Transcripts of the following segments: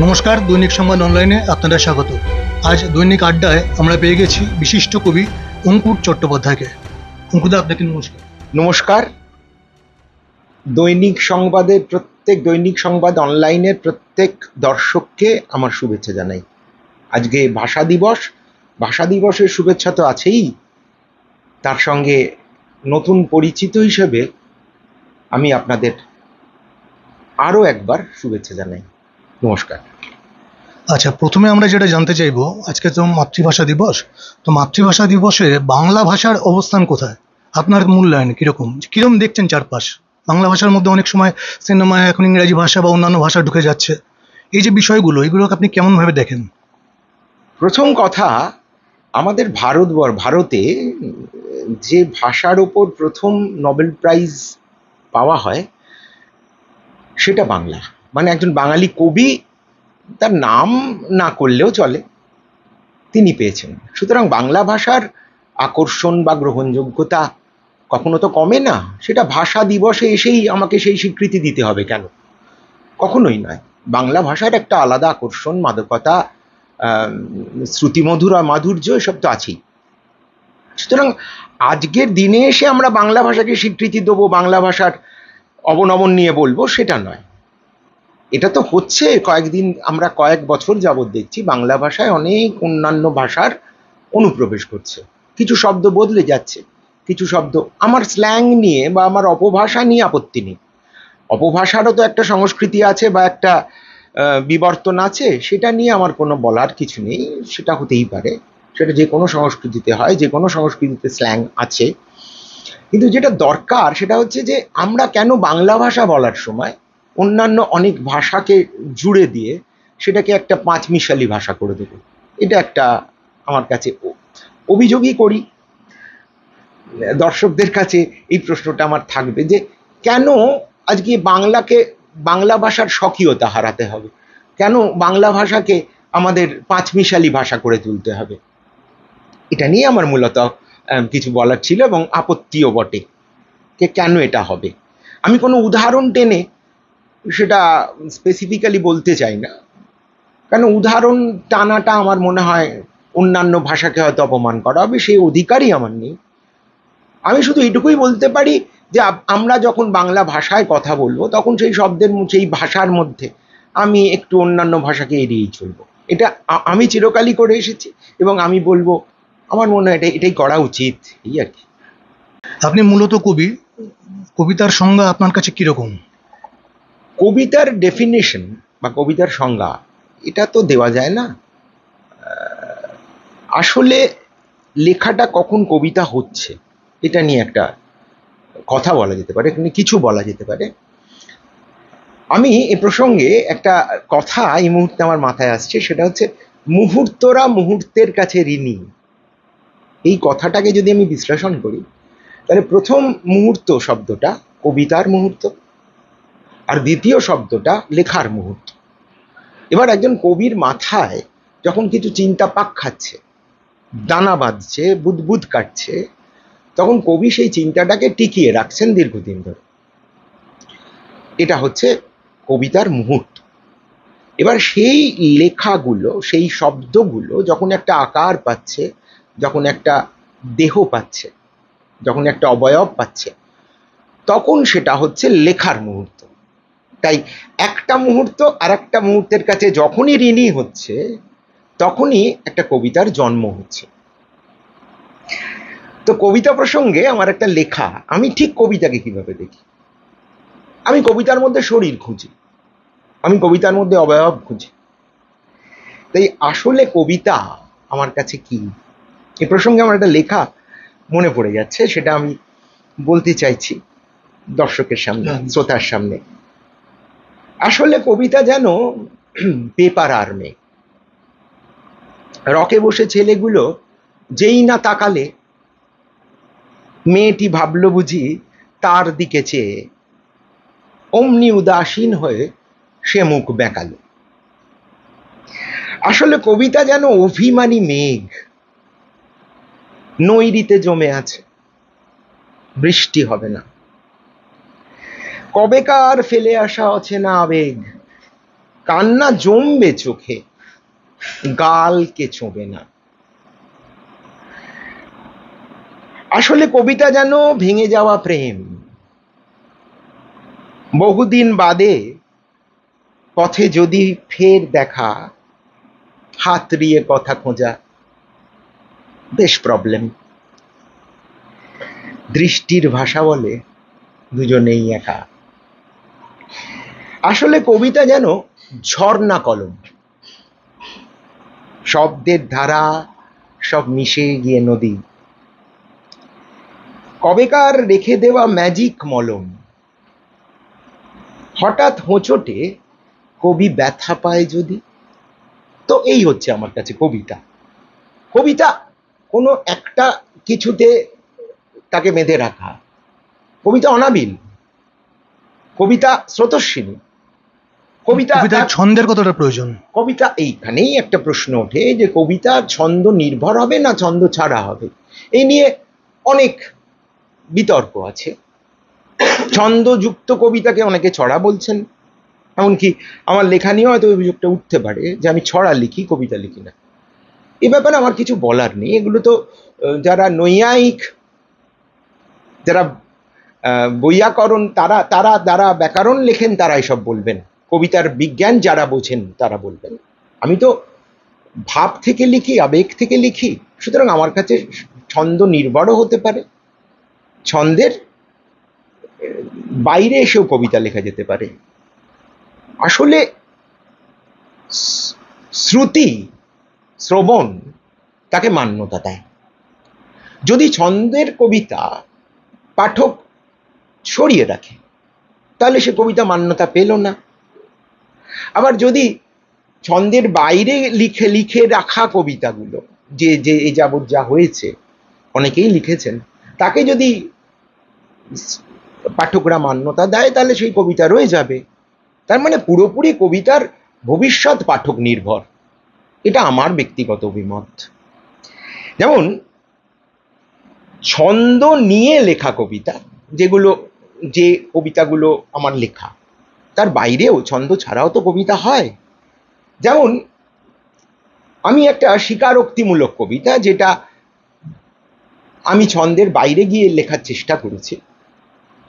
নমস্কার, দৈনিক সংবাদ অনলাইনে আপনাদের স্বাগত। আজ দৈনিক আড্ডায় আমরা পেয়ে গেছি বিশিষ্ট কবি অঙ্কুর চট্টোপাধ্যায়কে। অঙ্কুদা, আপনাকে নমস্কার। নমস্কার। দৈনিক সংবাদ অনলাইনের প্রত্যেক দর্শককে আমার শুভেচ্ছা জানাই। আজকে ভাষা দিবসের শুভেচ্ছা তো আছেই, তার সঙ্গে নতুন পরিচিত হিসেবে আমি আপনাদের আরও একবার শুভেচ্ছা জানাই। নমস্কার। আচ্ছা, প্রথমে আমরা যেটা জানতে চাইবো, আজকে তো মাতৃভাষা দিবস, তো মাতৃভাষা দিবসে বাংলা ভাষার অবস্থান কোথায়? আপনার মূল্যায়ন কিরকম দেখছেন চারপাশ? বাংলা ভাষার মধ্যে অনেক সময় সিনেমায় এখন ইংরেজি ভাষা বা অন্যান্য ভাষা ঢুকে যাচ্ছে। এই যে এগুলোকে আপনি কেমনভাবে দেখেন? প্রথম কথা, আমাদের ভারতে যে ভাষার ওপর প্রথম নোবেল প্রাইজ পাওয়া হয় সেটা বাংলা। মানে একজন বাঙালি কবি, তার নাম না করলেও চলে, তিনি পেয়েছেন। সুতরাং বাংলা ভাষার আকর্ষণ বা গ্রহণযোগ্যতা কখনো তো কমে না। সেটা ভাষা দিবসে এসেই আমাকে সেই স্বীকৃতি দিতে হবে কেন? কখনোই নয়। বাংলা ভাষার একটা আলাদা আকর্ষণ, মাদকতা, শ্রুতিমধুর আর মাধুর্য, এসব তো আছেই। সুতরাং আজকের দিনে এসে আমরা বাংলা ভাষাকে স্বীকৃতি দেবো, বাংলা ভাষার অবনমন নিয়ে বলবো, সেটা নয়। এটা তো হচ্ছে আমরা কয়েক বছর যাবৎ দেখছি বাংলা ভাষায় অনেক অন্যান্য ভাষার অনুপ্রবেশ করছে। কিছু শব্দ বদলে যাচ্ছে, কিছু শব্দ, আমার স্ল্যাং নিয়ে বা আমার অপভাষা নিয়ে আপত্তি নেই। অপভাষারও তো একটা সংস্কৃতি আছে বা একটা বিবর্তন আছে, সেটা নিয়ে আমার কোনো বলার কিছু নেই। সেটা হতেই পারে, সেটা যে কোনো সংস্কৃতিতে হয়, যে কোনো সংস্কৃতিতে স্ল্যাং আছে। কিন্তু যেটা দরকার সেটা হচ্ছে যে আমরা কেন বাংলা ভাষা বলার সময় অন্যান্য অনেক ভাষাকে জুড়ে দিয়ে সেটাকে একটা পাঁচমিশালি ভাষা করে দেব। এটা একটা আমার কাছে অভিযোগই করি। দর্শকদের কাছে এই প্রশ্নটা আমার থাকবে যে কেন আজকে বাংলা ভাষার স্বকীয়তা হারাতে হবে? কেন বাংলা ভাষাকে আমাদের পাঁচমিশালি ভাষা করে তুলতে হবে? এটা নিয়ে আমার মূলত কিছু বলার ছিল, এবং আপত্তিও বটে যে কেন এটা হবে। আমি কোনো উদাহরণ টেনে সেটা স্পেসিফিক্যালি বলতে চাই না, কারণ উদাহরণ টানাটা আমার মনে হয় অন্যান্য ভাষাকে হয়তো অপমান করা হবে, সেই অধিকারই আমার নেই। আমি শুধু এইটুকুই বলতে পারি যে আমরা যখন বাংলা ভাষায় কথা বলবো তখন সেই ভাষার মধ্যে আমি একটু অন্যান্য ভাষাকে এড়িয়েই চলবো। এটা আমি চিরকালই করে এসেছি, এবং আমি বলবো আমার মনে হয় এটাই করা উচিত, এই আর কি। আপনি মূলত কবি, কবিতার সংজ্ঞা আপনার কাছে কিরকম? কবিতার ডেফিনেশন বা কবিতার সংজ্ঞা, এটা তো দেওয়া যায় না। আসলে লেখাটা কখন কবিতা হচ্ছে এটা নিয়ে একটা কথা বলা যেতে পারে, কিছু বলা যেতে পারে। আমি এ প্রসঙ্গে একটা কথা এই মুহূর্তে আমার মাথায় আসছে, সেটা হচ্ছে মুহূর্তরা মুহূর্তের কাছে ঋণী। এই কথাটাকে যদি আমি বিশ্লেষণ করি, তাহলে প্রথম মুহূর্ত শব্দটা কবিতার মুহূর্ত, আর দ্বিতীয় শব্দটা লেখার মুহূর্ত। এবার একজন কবির মাথায় যখন কিছু চিন্তা পাক খাচ্ছে, দানা বাঁধছে, বুদবুদ কাটছে, তখন কবি সেই চিন্তাটাকে টিকিয়ে রাখছেন দীর্ঘদিন ধরে। এটা হচ্ছে কবিতার মুহূর্ত। এবার সেই লেখাগুলো, সেই শব্দগুলো যখন একটা আকার পাচ্ছে, যখন একটা দেহ পাচ্ছে, যখন একটা অবয়ব পাচ্ছে, তখন সেটা হচ্ছে লেখার মুহূর্ত। তাই একটা মুহূর্ত আর একটা মুহূর্তের কাছে যখনই ঋণী হচ্ছে, তখনই একটা কবিতার জন্ম হচ্ছে। তো কবিতা প্রসঙ্গে আমার একটা লেখা, আমি ঠিক কবিতাকে কিভাবে দেখি। আমি কবিতার মধ্যে শরীর খুঁজি, আমি কবিতার মধ্যে অবয়ব খুঁজি। তাই আসলে কবিতা আমার কাছে কি, এ প্রসঙ্গে আমার একটা লেখা মনে পড়ে যাচ্ছে, সেটা আমি বলতে চাইছি দর্শকের সামনে, শ্রোতার সামনে। আসলে কবিতা যেন পেপার আর মেঘ। রকে বসে ছেলেগুলো যেই না তাকালে, মেয়েটি ভাবল বুঝি তার দিকে চেয়ে, অমনি উদাসীন হয়ে সে মুখ বেঁকালো। আসলে কবিতা যেন অভিমানী মেঘ, নৈরিতে জমে আছে, বৃষ্টি হবে না। কবেকার ফেলে আসা অচেনা আবেগ কান্না জমবে চোখে, গালকে ছোঁবে না। আসলে কবিতা যেন ভেঙে যাওয়া প্রেম, বহুদিন বাদে পথে যদি ফের দেখা, হাত রিয়ে কথা খোঁজা, বেশ প্রবলেম। দৃষ্টির ভাষা বলে দুজনেই একা। আসলে কবিতা যেন ঝর্ণা কলম, শব্দের ধারা সব মিশে গিয়ে নদী, কবেকার রেখে দেওয়া ম্যাজিক মলম, হঠাৎ হোঁচটে কবি ব্যথা পায় যদি। তো এই হচ্ছে আমার কাছে কবিতা। কবিতা কোনো একটা কিছুতে তাকে বেঁধে রাখা, কবিতা অনাবিল, কবিতা স্রোতস্বিনী, কবিতার ছন্দের কতটা প্রয়োজন? কবিতা, এইখানেই একটা প্রশ্ন ওঠে যে কবিতা ছন্দ নির্ভর হবে না ছন্দ ছাড়া হবে। এই নিয়ে অনেক বিতর্ক আছে। ছন্দযুক্ত কবিতাকে অনেকে ছড়া বলছেন, এমনকি আমার লেখা নিয়ে হয়তো অভিযোগটা উঠতে পারে যে আমি ছড়া লিখি, কবিতা লিখি না। এ ব্যাপারে আমার কিছু বলার নেই। এগুলো তো যারা নৈয়ায়িক, যারা বৈয়াকরণ, তারা ব্যাকরণ লেখেন, তারা এসব বলবেন। কবিতার বিজ্ঞান যারা বোঝেন তারা বলবেন। আমি তো ভাব থেকে লিখি, আবেগ থেকে লিখি, সুতরাং আমার কাছে ছন্দ নির্ভরও হতে পারে, ছন্দের বাইরে এসেও কবিতা লেখা যেতে পারে। আসলে শ্রুতি, শ্রবণ তাকে মান্যতা দেয়। যদি ছন্দের কবিতা পাঠক সরিয়ে রাখে তাহলে সে কবিতা মান্যতা পেল না। আবার যদি ছন্দের বাইরে লিখে রাখা কবিতাগুলো, যে যে এ যাবৎ যা হয়েছে অনেকেই লিখেছেন, তাকে যদি পাঠকরা মান্যতা দেয় তাহলে সেই কবিতা রয়ে যাবে। তার মানে পুরোপুরি কবিতার ভবিষ্যৎ পাঠক নির্ভর। এটা আমার ব্যক্তিগত অভিমত। যেমন ছন্দ নিয়ে লেখা কবিতা, যে কবিতাগুলো আমার লেখা, তার বাইরেও ছন্দ ছাড়াও তো কবিতা হয়। যেমন আমি একটা স্বীকারোক্তিমূলক কবিতা, যেটা আমি ছন্দের বাইরে গিয়ে লেখার চেষ্টা করেছি,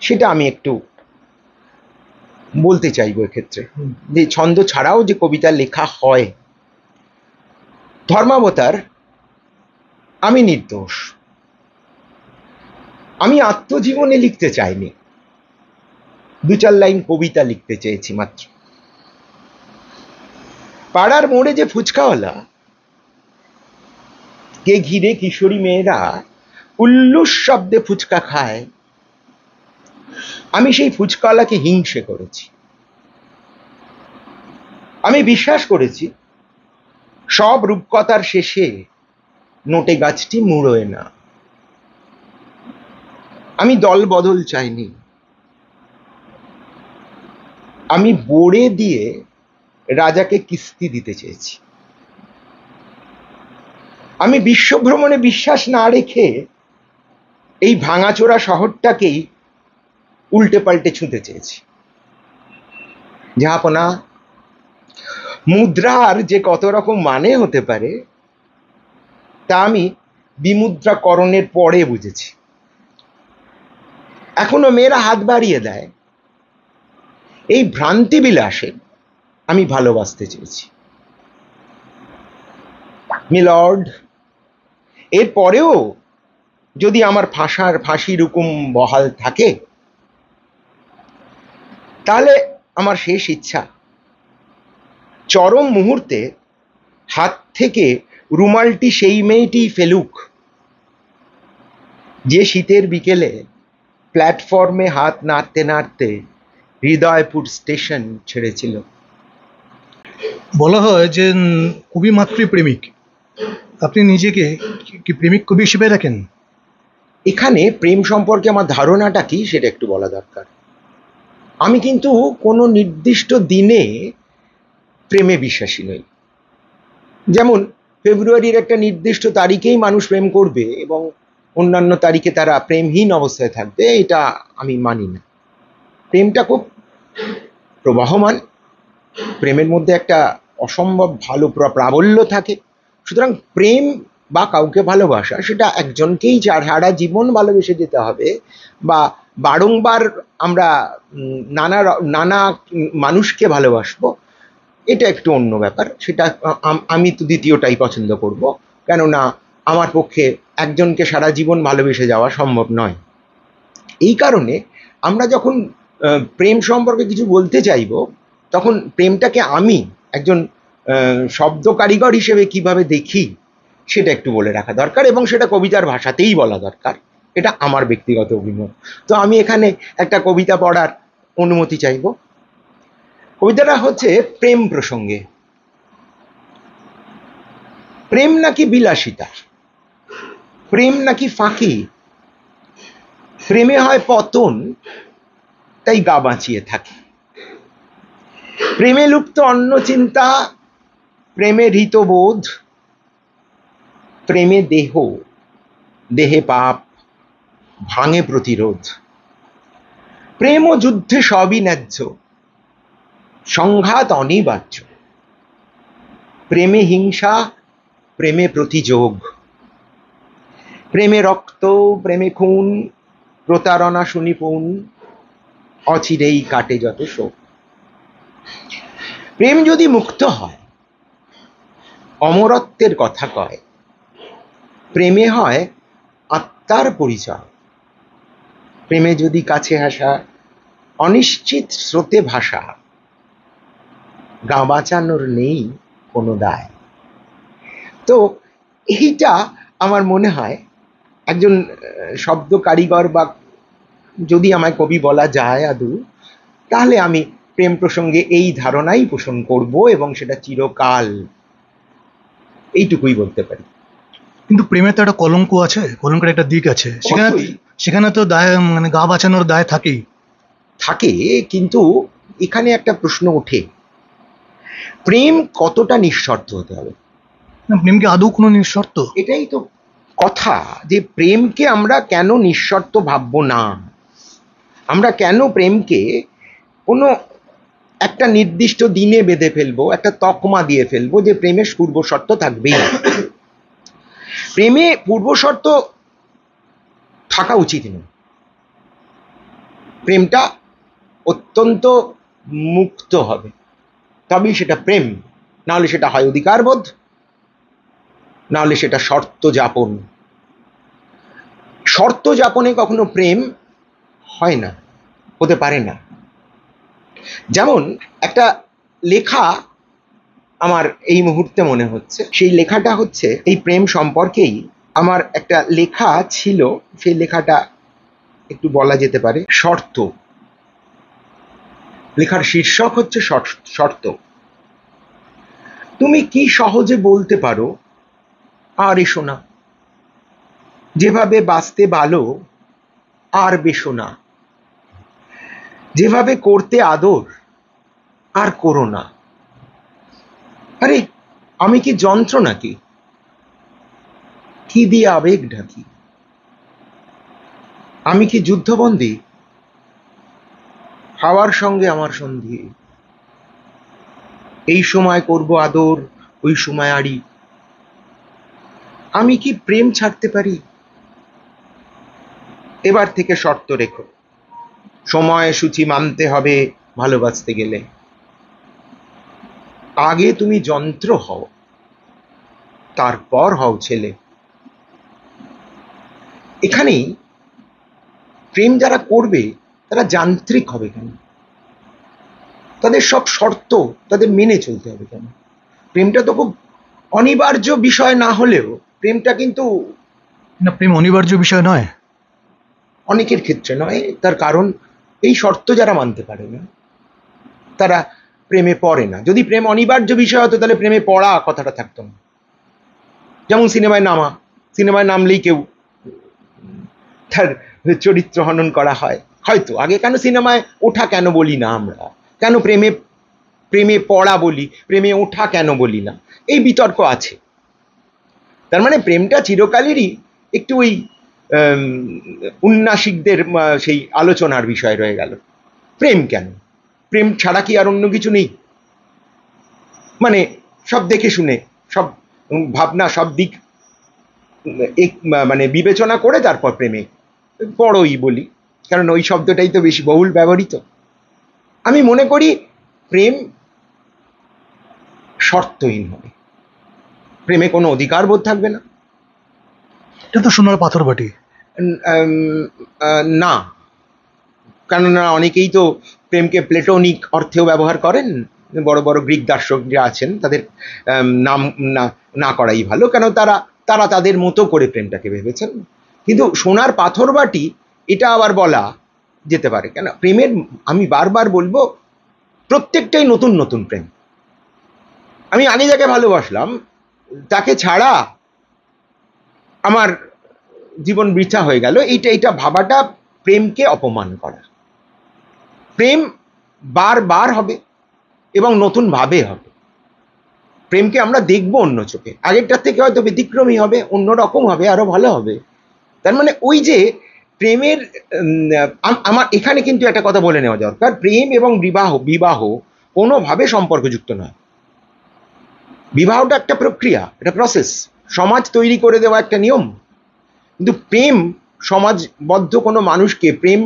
সেটা আমি একটু বলতে চাইবো এক্ষেত্রে, যে ছন্দ ছাড়াও যে কবিতা লেখা হয়। ধর্মাবতার, আমি নির্দোষ। আমি আত্মজীবনে লিখতে চাইনি, 2-4 লাইন কবিতা লিখতে চেয়েছি মাত্র। পাড়ার মোড়ে যে ফুচকাওয়ালা, কে ঘিরে কিশোরী মেয়েরা উল্লুস শব্দে ফুচকা খায়, আমি সেই ফুচকাওয়ালাকে হিংসে করেছি। আমি বিশ্বাস করেছি সব রূপকথার শেষে নোটে গাছটি মুড়োয় না। আমি দল বদল চাইনি, আমি বোড়ে দিয়ে রাজাকে কিস্তি দিতে চেয়েছি। আমি বিশ্বভ্রমণে বিশ্বাস না রেখে এই ভাঙাচোরা শহরটাকেই উল্টে পাল্টে ছুঁতে চেয়েছি। জাহাপনা, মুদ্রার যে কত রকম মানে হতে পারে তা আমি বিমুদ্রাকরণের পরে বুঝেছি। এখনো মেয়েরা হাত বাড়িয়ে দেয়, এই ভ্রান্তি বিলাসে আমি ভালোবাসতে চেয়েছি। মিলর্ড, এর পরেও যদি আমার ফাঁসির হুকুম বহাল থাকে, তাহলে আমার শেষ ইচ্ছা চরম মুহূর্তে হাত থেকে রুমালটি সেই মেয়েটি ফেলুক যে শীতের বিকেলে প্ল্যাটফর্মে হাত নাড়তে নাড়তে হৃদয়পুর স্টেশন ছেড়েছিল। বলা হয় যে কবি মাতৃ প্রেমিক, আপনি নিজেকে কি প্রেমিক কবি হিসেবে রাখেন? এখানে প্রেম সম্পর্কে আমার ধারণাটা কি সেটা একটু বলা দরকার। আমি কিন্তু কোনো নির্দিষ্ট দিনে প্রেমে বিশ্বাসী নই। যেমন ফেব্রুয়ারির একটা নির্দিষ্ট তারিখেই মানুষ প্রেম করবে এবং অন্যান্য তারিখে তারা প্রেমহীন অবস্থায় থাকবে, এটা আমি মানি না। প্রেমটা খুব প্রবাহমান, প্রেমের মধ্যে একটা অসম্ভব ভালো প্রাবল্য থাকে। সুতরাং প্রেম বা কাউকে ভালোবাসা সেটা একজনকেই সারা জীবন ভালোবেসে যেতে হবে, বা বারংবার আমরা নানা নানা মানুষকে ভালোবাসবো, এটা একটু অন্য ব্যাপার। সেটা আমি তো দ্বিতীয়টাই পছন্দ করব, কেননা আমার পক্ষে একজনকে সারা জীবন ভালোবেসে যাওয়া সম্ভব নয়। এই কারণে আমরা যখন প্রেম সম্পর্কে কিছু বলতে চাইব, তখন প্রেমটাকে আমি একজন শব্দ কারিগর হিসেবে কিভাবে দেখি সেটা একটু বলে রাখা দরকার, এবং সেটা কবিতার ভাষাতেই বলা দরকার। এটা আমার ব্যক্তিগত অভিমত। তো আমি এখানে একটা কবিতা পড়ার অনুমতি চাইব। কবিতাটা হচ্ছে প্রেম প্রসঙ্গে। প্রেম নাকি বিলাসিতা, প্রেম নাকি ফাঁকি, প্রেমে হয় পতন, তাই গা বাঁচিয়ে থাকি। প্রেমে লুপ্ত অন্য চিন্তা, প্রেমে হৃতবোধ, প্রেমে দেহ, দেহে পাপ, ভাঙে প্রতিরোধ। প্রেম ও যুদ্ধে সবই ন্যায্য, সংঘাত অনিবার্য। প্রেমে হিংসা, প্রেমে প্রতিযোগ, প্রেমে রক্ত, প্রেমে খুন, প্রতারণা সুনিপুণ, অচিরেই কাটে যত শোক। প্রেম যদি মুক্ত হয়, অমরত্বের কথা কয়, প্রেমে হয় আত্মার পরিচয়। প্রেমে যদি কাছে আসা, অনিশ্চিত স্রোতে ভাষা, গা বাঁচানোর নেই কোনো দায়। তো এইটা আমার মনে হয় একজন শব্দ কারিগর, বা যদি আমায় কবি বলা যায় আদৌ, তাহলে আমি প্রেম প্রসঙ্গে এই ধারণাই পোষণ করব, এবং সেটা চিরকাল। এইটুকুই বলতে পারি। কিন্তু প্রেমের তো একটা কলঙ্ক আছে, কলঙ্কের একটা দিক আছে, সেখানে অবশ্যই সেখানে তো দায়, মানে গা বাঁচানোর দায় থাকেই। থাকে, কিন্তু এখানে একটা প্রশ্ন ওঠে, প্রেম কতটা নিঃশর্ত হতে হবে? না, প্রেম কি আদৌ কোনো নিঃশর্ত? এটাই তো কথা, যে প্রেমকে আমরা কেন নিঃশর্ত ভাববো না। আমরা কেন প্রেমকে কোনো একটা নির্দিষ্ট দিনে বেঁধে ফেলবো, একটা তকমা দিয়ে ফেলবো যে প্রেমের পূর্বশর্ত থাকবেই। প্রেমে পূর্বশর্ত থাকা উচিত নয়। প্রেমটা অত্যন্ত মুক্ত হবে, তবেই সেটা প্রেম। না হলে সেটা হয় অধিকারবোধ, না হলে সেটা শর্ত যাপন। শর্ত যাপনে কখনো প্রেম হয় না, হতে পারে না। যেমন একটা লেখা আমার এই মুহূর্তে মনে হচ্ছে, সেই লেখাটা হচ্ছে এই প্রেম সম্পর্কেই। আমার একটা লেখা ছিল, সেই লেখাটা একটু বলা যেতে পারে শর্ত। লেখার শীর্ষক হচ্ছে শর্ত। তুমি কি সহজে বলতে পারো, আর এসো না, যেভাবে বাঁচতে ভালো আর বেশো না, যেভাবে করতে আদর আর করো না। আরে আমি কি যন্ত্র নাকি, কি দিয়ে আবেগ ঢাকি? আমি কি যুদ্ধবন্দী, হাওয়ার সঙ্গে আমার সন্ধি? এই সময় করব আদর, ওই সময় আড়ি। আমি কি প্রেম ছাড়তে পারি? এবার থেকে শর্ত রেখো, সময়সূচি মানতে হবে ভালোবাসতে গেলে। আগে তুমি যন্ত্র হও, তারপর হও ছেলে। এখানেই প্রেম যারা করবে তারা যান্ত্রিক হবে কেন? তাদের সব শর্ত তাদের মেনে চলতে হবে কেন? প্রেমটা তো খুব অনিবার্য বিষয় না হলেও, প্রেমটা কিন্তু না, প্রেম অনিবার্য বিষয় নয়। অনেকের ক্ষেত্রে নয়। তার কারণ এই শর্ত যারা মানতে পারে না, তারা প্রেমে পড়ে না। যদি প্রেম অনিবার্য বিষয় হতো, তাহলে প্রেমে পড়া কথাটা থাকতো না। যেমন সিনেমায় নামা, সিনেমায় নামলেই কেউ তার চরিত্র হনন করা হয় হয়তো। আগে কেন সিনেমায় ওঠা কেন বলি না আমরা? কেন প্রেমে প্রেমে পড়া বলি, প্রেমে ওঠা কেন বলি না? এই বিতর্ক আছে। তার মানে প্রেমটা চিরকালেরই একটু ওই উন্নাসিকদের সেই আলোচনার বিষয় রয়ে গেল। প্রেম কেন? প্রেম ছাড়া কি আর অন্য কিছু নেই? মানে সব দেখে শুনে, সব ভাবনা, সব দিক মানে বিবেচনা করে তারপর প্রেমে পড়োই বলি, কারণ ওই শব্দটাই তো বেশি বহুল ব্যবহৃত। আমি মনে করি প্রেম শর্তহীন হবে, প্রেমে কোনো অধিকার বোধ থাকবে না। এটা তো সোনার পাথর বাটি। না, কেননা অনেকেই তো প্রেমকে প্লেটোনিক অর্থেও ব্যবহার করেন। বড় বড় গ্রিক দার্শনিকরা আছেন, তাদের নাম না করাই ভালো, কেন তারা তারা তাদের মতো করে প্রেমটাকে ভেবেছেন। কিন্তু সোনার পাথর বাটি এটা আবার বলা যেতে পারে, কেন প্রেমের, আমি বারবার বলবো, প্রত্যেকটাই নতুন নতুন প্রেম। আমি আগে যাকে ভালোবাসলাম তাকে ছাড়া আমার জীবন বৃথা হয়ে গেল, এইটা ভাবাটা প্রেমকে অপমান করা। প্রেম বারবার হবে এবং নতুন ভাবে হবে। প্রেমকে আমরা দেখবো অন্য চোখে, আগেরটার থেকে হয়তো ব্যতিক্রমী হবে, অন্যরকম হবে, আরো ভালো হবে। তার মানে ওই যে প্রেমের আমার এখানে কিন্তু একটা কথা বলে নেওয়া দরকার, প্রেম এবং বিবাহ কোনোভাবে সম্পর্কযুক্ত নয়। বিবাহটা একটা প্রক্রিয়া, একটা প্রসেস, সমাজ তৈরি করে দেওয়া একটা নিয়ম। কিন্তু প্রেম, সমাজবদ্ধ কোনো মানুষকে প্রেম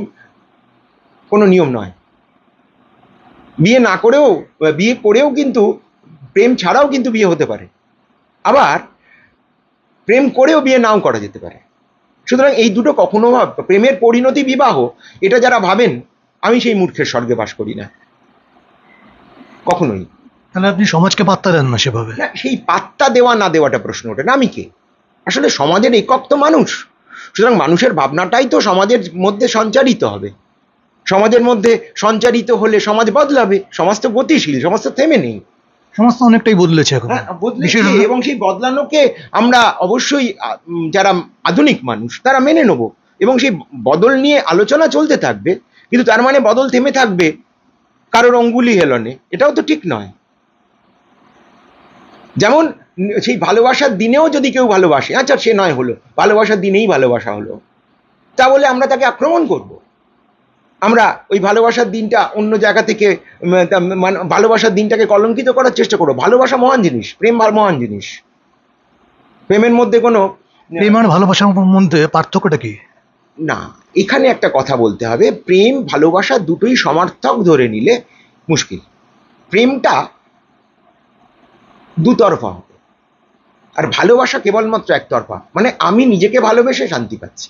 কোনো নিয়ম নয়। বিয়ে না করেও, বিয়ে করেও কিন্তু, প্রেম ছাড়াও কিন্তু বিয়ে হতে পারে, আবার প্রেম করেও বিয়ে নাও করা যেতে পারে। সুতরাং এই দুটো কখনো, প্রেমের পরিণতি বিবাহ, এটা যারা ভাবেন, আমি সেই মূর্খের স্বর্গে বাস করি না, কখনোই। তাহলে আপনি সমাজকে পাত্তা দেন না সেভাবে? না, সেই পাত্তা দেওয়া না দেওয়াটা প্রশ্ন ওঠে না। আমি কে? আসলে সমাজের একক তো মানুষ, সুতরাং মানুষের ভাবনাটাই তো সমাজের মধ্যে সঞ্চারিত হবে। সমাজের মধ্যে সঞ্চারিত হলে সমাজ বদলাবে। সমাজ তো গতিশীল, সমাজ তো থেমে নেই। সমাজ তো অনেকটাই বদলেছে এখন। বদলেছে, এবং সেই বদলানোকে আমরা অবশ্যই যারা আধুনিক মানুষ তারা মেনে নেব, এবং সেই বদল নিয়ে আলোচনা চলতে থাকবে। কিন্তু তার মানে বদল থেমে থাকবে কারোর অঙ্গুলি হেলনে, এটাও তো ঠিক নয়। যেমন সেই ভালোবাসার দিনেও যদি কেউ ভালোবাসে, আচ্ছা সে নয় হলো, ভালোবাসার দিনেই ভালোবাসা হলো, তা বলে আমরা তাকে আক্রমণ করব? আমরা ওই ভালোবাসার দিনটা অন্য জায়গা থেকে, ভালোবাসার দিনটাকে কলঙ্কিত করার চেষ্টা করবো? ভালোবাসা মহান জিনিস, প্রেম মহান জিনিস। প্রেমের মধ্যে কোনো, প্রেম আর ভালোবাসার মধ্যে পার্থক্যটা কি? না, এখানে একটা কথা বলতে হবে, প্রেম ভালোবাসা দুটোই সমার্থক ধরে নিলে মুশকিল। প্রেমটা দুতরফা হবে, আর ভালোবাসা কেবলমাত্র একতরফা, মানে আমি নিজেকে ভালোবেসে শান্তি পাচ্ছি,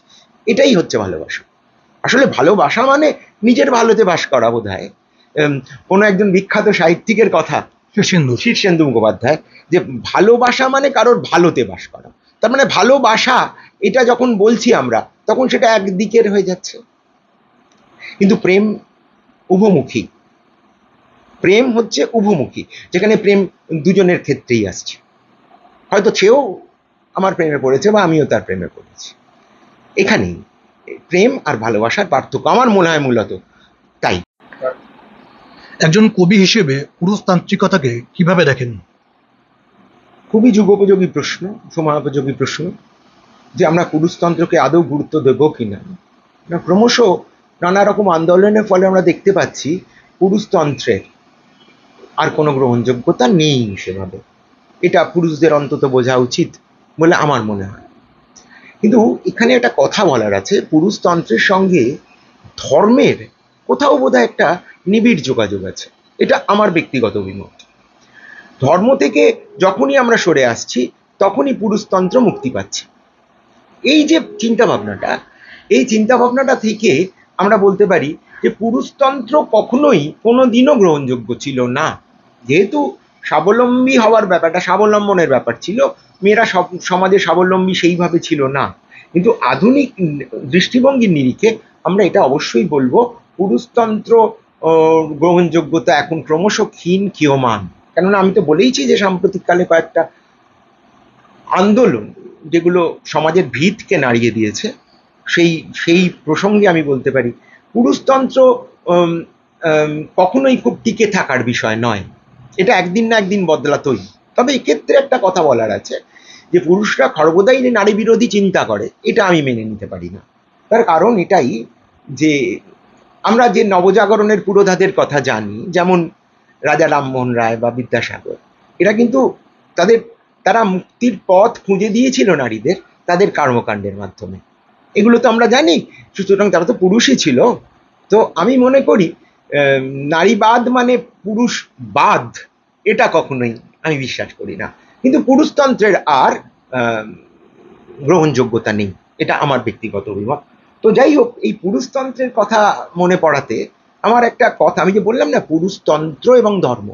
এটাই হচ্ছে ভালোবাসা। আসলে ভালোবাসা মানে নিজের ভালোতে বাস করা, বোধ হয় কোনো একজন বিখ্যাত সাহিত্যিকের কথা, শীর্ষেন্দু মুখোপাধ্যায়, যে ভালোবাসা মানে কারোর ভালোতে বাস করা। তার মানে ভালোবাসা এটা যখন বলছি আমরা, তখন সেটা একদিকের হয়ে যাচ্ছে। কিন্তু প্রেম উভমুখী, প্রেম হচ্ছে উভমুখী, যেখানে প্রেম দুজনের ক্ষেত্রেই আসছে। হয়তো সেও আমার প্রেমে পড়েছে বা আমিও তার প্রেমে পড়েছি। এখানেই প্রেম আর ভালোবাসার পার্থক্য আমার মনে হয় মূলত তাই। একজন কবি হিসেবে পুরুষতান্ত্রিকতাকে কিভাবে দেখেন? খুবই যুগোপযোগী প্রশ্ন, সময়োপযোগী প্রশ্ন, যে আমরা পুরুষতন্ত্রকে আদৌ গুরুত্ব দেব কিনা। ক্রমশ নানা রকম আন্দোলনের ফলে আমরা দেখতে পাচ্ছি পুরুষতন্ত্রের আর কোনো গ্রহণযোগ্যতা নেই সেভাবে। এটা পুরুষদের অন্তত বোঝা উচিত বলে আমার মনে হয়। কিন্তু এখানে একটা কথা বলার আছে, পুরুষতন্ত্রের সঙ্গে ধর্মের কোথাও বোধহয় একটা নিবিড় যোগাযোগ আছে, এটা আমার ব্যক্তিগত অভিমত। ধর্ম থেকে যখনই আমরা সরে আসছি, তখনই পুরুষতন্ত্র মুক্তি পাচ্ছে। এই যে চিন্তা ভাবনাটা, এই চিন্তা ভাবনাটা থেকে আমরা বলতে পারি যে পুরুষতন্ত্র কখনোই কোনোদিনও গ্রহণযোগ্য ছিল না। যেহেতু স্বাবলম্বী হওয়ার ব্যাপারটা, স্বাবলম্বনের ব্যাপার ছিল, মেয়েরা সব সমাজে স্বাবলম্বী সেইভাবে ছিল না। কিন্তু আধুনিক দৃষ্টিভঙ্গির নিরিখে আমরা এটা অবশ্যই বলবো, পুরুষতন্ত্র গ্রহণযোগ্যতা এখন ক্রমশ ক্ষীয়মান। কেননা আমি তো বলেইছি যে সাম্প্রতিককালে কয়েকটা আন্দোলন যেগুলো সমাজের ভিতকে নাড়িয়ে দিয়েছে, সেই প্রসঙ্গে আমি বলতে পারি পুরুষতন্ত্র কখনোই খুব টিকে থাকার বিষয় নয়, এটা একদিন না একদিন বদলাতই। তবে এক্ষেত্রে একটা কথা বলার আছে, যে পুরুষরা সর্বদাই যে নারী বিরোধী চিন্তা করে, এটা আমি মেনে নিতে পারি না। তার কারণ এটাই যে আমরা যে নবজাগরণের পুরোধাদের কথা জানি, যেমন রাজা রামমোহন রায় বা বিদ্যাসাগর, এরা কিন্তু তাদের তারা মুক্তির পথ খুঁজে দিয়েছিল নারীদের তাদের কর্মকাণ্ডের মাধ্যমে, এগুলো তো আমরা জানি। সুতরাং তারা তো পুরুষই ছিল। তো আমি মনে করি নারীবাদ মানে পুরুষবাদ, এটা কখনোই আমি বিশ্বাস করি না। কিন্তু পুরুষতন্ত্রের আর গ্রহণযোগ্যতা নেই, এটা আমার ব্যক্তিগত অভিমত। তো যাই হোক, এই পুরুষতন্ত্রের কথা মনে পড়াতে আমার একটা কথা, আমি যে বললাম না পুরুষতন্ত্র এবং ধর্ম,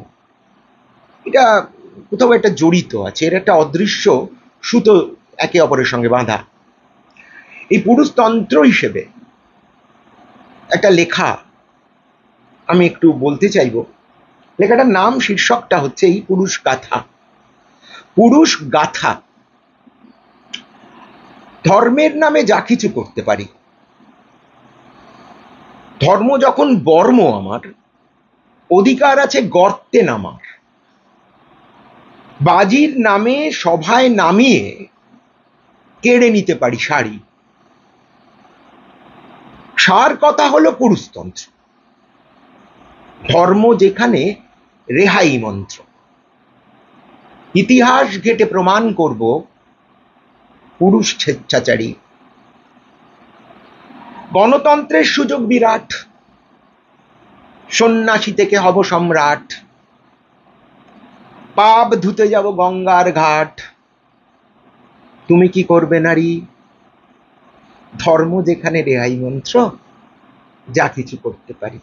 এটা কোথাও একটা জড়িত আছে, এর একটা অদৃশ্য সুতো একে অপরের সঙ্গে বাঁধা। এই পুরুষতন্ত্র হিসেবে একটা লেখা আমি একটু বলতে চাইব। লেখাটার নাম, শীর্ষকটা হচ্ছে এই পুরুষ গাথা। পুরুষ গাথা। ধর্মের নামে যা কিছু করতে পারি, ধর্ম যখন বর্ম আমার, অধিকার আছে গর্তে নামার। বাজির নামে সভায় নামিয়ে কেড়ে নিতে পারি শাড়ি। সার কথা হলো পুরুষতন্ত্র, ধর্ম যেখানে রেহাই মন্ত্র। ইতিহাস ঘেটে প্রমাণ করব পুরুষ স্বেচ্ছাচারী। গণতন্ত্রের সুযোগ বিরাট, সন্ন্যাসী থেকে হব সম্রাট। পাপ ধুতে যাব গঙ্গার ঘাট। তুমি কি করবে নারী? ধর্ম যেখানে রেহাই মন্ত্র, যা কিছু করতে পারি।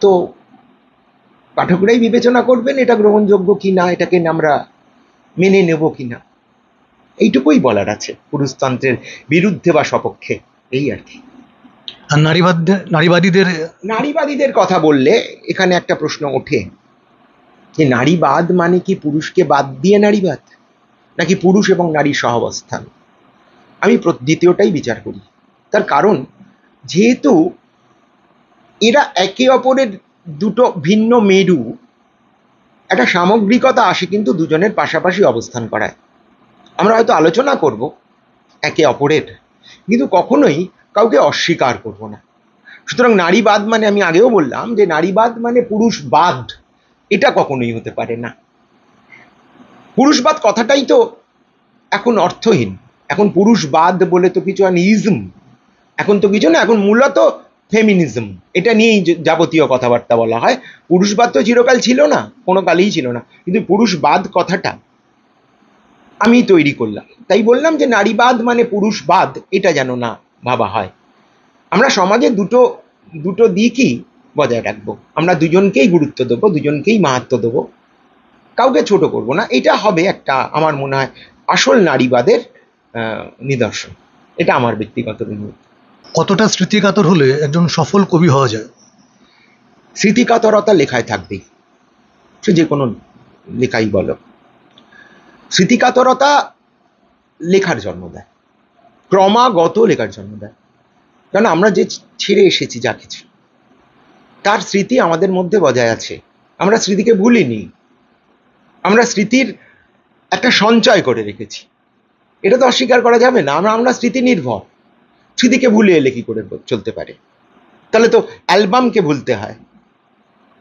তো পাঠকরাই বিবেচনা করবেন এটা গ্রহণযোগ্য কিনা, এটাকে আমরা মেনে নেব কিনা, এইটুকুই বলার আছে পুরুষতন্ত্রের বিরুদ্ধে বা সপক্ষে, এই আর কি। আর নারীবাদীদের নারীবাদীদের কথা বললে এখানে একটা প্রশ্ন ওঠে যে নারীবাদ মানে কি পুরুষকে বাদ দিয়ে নারীবাদ, নাকি পুরুষ এবং নারীর সহাবস্থান? আমি দ্বিতীয়টাই বিচার করি। তার কারণ যেহেতু এরা একে অপরের দুটো ভিন্ন মেরু, একটা সামগ্রিকতা আসে কিন্তু দুজনের পাশাপাশি অবস্থান করায়। আমরা হয়তো আলোচনা করব একে অপরের, কিন্তু কখনোই কাউকে অস্বীকার করব না। সুতরাং নারীবাদ মানে, আমি আগেও বললাম যে নারীবাদ মানে পুরুষবাদ, এটা কখনোই হতে পারে না। পুরুষবাদ কথাটাই তো এখন অর্থহীন। এখন পুরুষবাদ বলে তো কিছু ইজম, এখন তো কিছু না, এখন মূলত ফেমিনিজম, এটা নিয়েই যাবতীয় কথাবার্তা বলা হয়। পুরুষবাদ তো চিরকাল ছিল না, কোনো কালেই ছিল না, কিন্তু পুরুষবাদ কথাটা আমি তৈরি করলাম। তাই বললাম যে নারীবাদ মানে পুরুষবাদ, এটা যেন না ভাবা হয়। আমরা সমাজে দুটো দুটো দিকই বজায় রাখবো। আমরা দুজনকেই গুরুত্ব দেবো, দুজনকেই মাহাত্ম্য দেবো, কাউকে ছোট করব না। এটা হবে একটা, আমার মনে হয়, আসল নারীবাদের নিদর্শন। এটা আমার ব্যক্তিগত অভিমত। কতটা স্মৃতিকাতর হলে একজন সফল কবি হওয়া যায়? স্মৃতিকাতরতা লেখায় থাকবেই, সে যে কোনো লেখাই বলো। স্মৃতিকাতরতা লেখার জন্ম দেয়, ক্রমাগত লেখার জন্ম দেয়। কারণ আমরা যে ছেড়ে এসেছি যা কিছু, তার স্মৃতি আমাদের মধ্যে বজায় আছে। আমরা স্মৃতিকে ভুলিনি, আমরা স্মৃতির একটা সঞ্চয় করে রেখেছি, এটা তো অস্বীকার করা যাবে না। আমরা স্মৃতি নির্ভর, স্মৃতিকে ভুলে এলে কি করে চলতে পারে? তাহলে তো অ্যালবামকে ভুলতে হয়,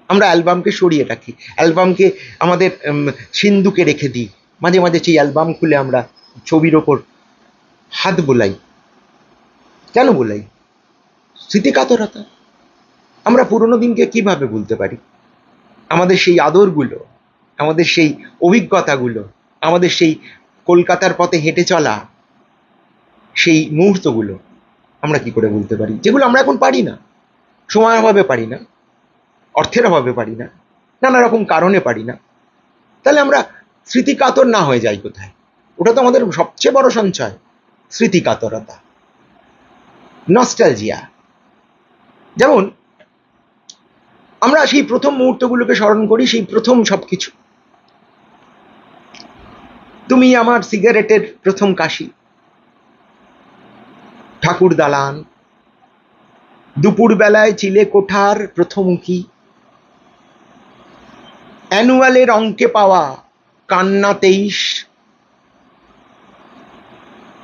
আমরা অ্যালবামকে সরিয়ে রাখি, অ্যালবামকে আমাদের সিন্ধুকে রেখে দিই। মাঝে মাঝে সেই অ্যালবাম খুলে আমরা ছবির ওপর হাত বোলাই। কেন বোলাই? স্মৃতিকাতরতা। আমরা পুরোনো দিনকে কিভাবে ভুলতে পারি? আমাদের সেই আদরগুলো, আমাদের সেই অভিজ্ঞতাগুলো, আমাদের সেই কলকাতার পথে হেঁটে চলা সেই মুহূর্তগুলো আমরা কি করে ভুলতে পারি, যেগুলো আমরা এখন পারি না। সময়ের অভাবে পারি না, অর্থের অভাবে পারি না, নানা রকম কারণে পারি না। তাহলে আমরা স্মৃতিকাতর না হয়ে যাই কোথায়? ওটা তো আমাদের সবচেয়ে বড় সঞ্চয়, স্মৃতিকাতরতা, নস্টালজিয়া। যেমন আমরা সেই প্রথম মুহূর্তগুলোকে স্মরণ করি, সেই প্রথম সবকিছু। তুমি আমার সিগারেটের প্রথম কাশি, ঠাকুর দালান, দুপুর বেলায় চিলে কোঠার প্রথম উঁকি, অ্যানুয়ালের অঙ্কে পাওয়া কান্না 23,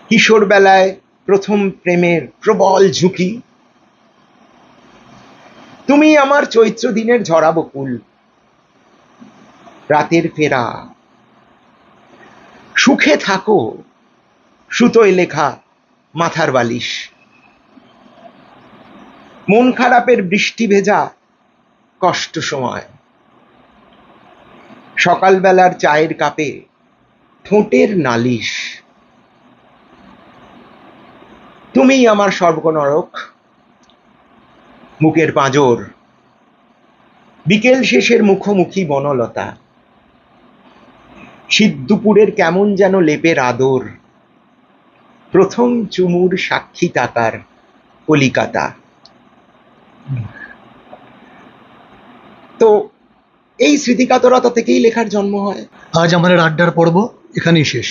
কিশোর বেলায় প্রথম প্রেমের প্রবল ঝুঁকি, তুমি আমার চৈত্র দিনের ঝরা বকুল, রাতের ফেরা, সুখে থাকো, সুতোয় লেখা মাথার বালিশ, মন খারাপের বৃষ্টি ভেজা কষ্ট সময়, সকালবেলার চায়ের কাপে ঠোঁটের নালিশ, তুমিই আমার স্বর্গনরক, মুখের পাঁজর, বিকেল শেষের মুখোমুখি বনলতা, শীত দুপুরের কেমন যেন লেপের আদর, প্রথম চুমুর সাক্ষী তাকার কলিকাতা। তো এই স্মৃতিকাতরতা থেকেই লেখার জন্ম হয়। আজ আমাদের আড্ডার পর্ব এখানেই শেষ।